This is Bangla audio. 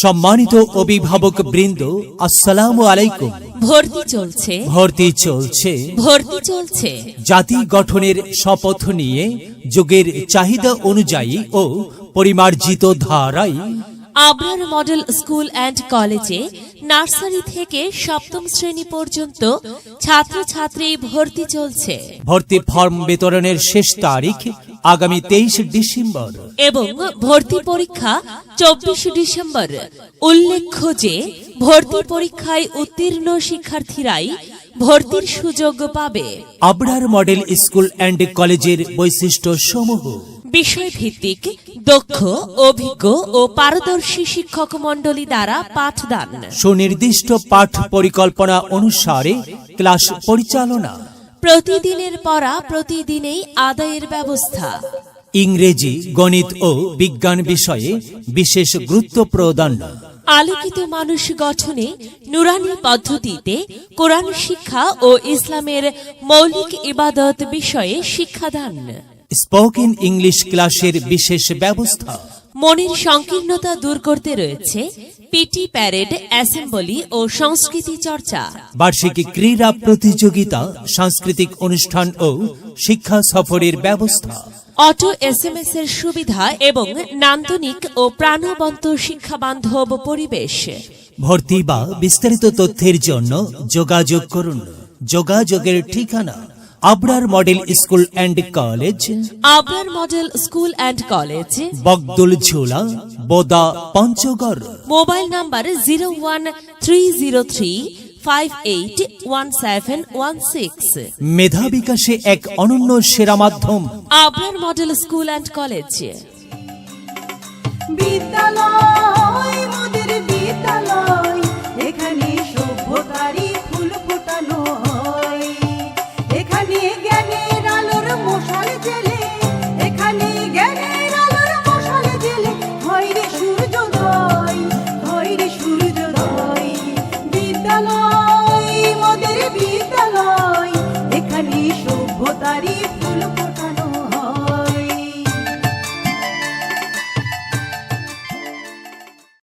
সম্মানিত অভিভাবক বৃন্দ, আসসালামু আলাইকুম। ভর্তি চলছে জাতি গঠনের শপথ নিয়ে যুগের চাহিদা অনুযায়ী ও পরিমার্জিত ধারায় আবরার মডেল স্কুল অ্যান্ড কলেজে নার্সারি থেকে সপ্তম শ্রেণী পর্যন্ত ছাত্রছাত্রী ভর্তি চলছে। ভর্তি ফর্ম বিতরণের শেষ তারিখ আগামী 23 ডিসেম্বর এবং ভর্তি পরীক্ষা 24 ডিসেম্বর। উল্লেখ্য যে ভর্তি পরীক্ষায় উত্তীর্ণ শিক্ষার্থীরাই ভর্তির সুযোগ পাবে। আবরার মডেল স্কুল অ্যান্ড কলেজের বৈশিষ্ট্য সমূহ: বিষয়ভিত্তিক, দক্ষ, অভিজ্ঞ ও পারদর্শী শিক্ষক মণ্ডলী দ্বারা পাঠদান, সুনির্দিষ্ট পাঠ পরিকল্পনা অনুসারে ক্লাস পরিচালনা, প্রতিদিনের পড়া প্রতিদিনেই আদায়ের ব্যবস্থা, ইংরেজি, গণিত ও বিজ্ঞান বিষয়ে বিশেষ গুরুত্ব প্রদান, আলোকিত মানুষ গঠনে নুরানি পদ্ধতিতে কোরআন শিক্ষা ও ইসলামের মৌলিক ইবাদত বিষয়ে শিক্ষাদান, স্পোকেন ইংলিশ ক্লাসের বিশেষ ব্যবস্থা। মনের সংকীর্ণতা দূর করতে রয়েছে পিটি প্যারেড, অ্যাসেম্বলি ও সংস্কৃতি চর্চা, বার্ষিক ক্রীড়া প্রতিযোগিতা, সাংস্কৃতিক অনুষ্ঠান ও শিক্ষা সফরের ব্যবস্থা, অটো এসএমএস এর সুবিধা এবং নান্দনিক ও প্রাণবন্ত শিক্ষাবান্ধব পরিবেশ। ভর্তি বা বিস্তারিত তথ্যের জন্য যোগাযোগ করুন। যোগাযোগের ঠিকানা: Abrar model school and college, Abrar model school and college, Bogdul Jhola, Boda, Panchagarh. Mobile number 01303581716। মেধা বিকাশে এক অনন্য সেরা মাধ্যম Abrar model school and college. বিদ্যালয় মোদের বিদ্যালয়, এখানে সভ্যতারই ফুল ফোটানো হয়, এখানে জ্ঞানের আলোর মশাল জেলে, এখানে জ্ঞানের আলোর মশাল জেলে হয় রে সূর্যোদয়, হয় রে সূর্যোদয়। বিদ্যালয় মোদের বিদ্যালয়, এখানে সভ্যতারই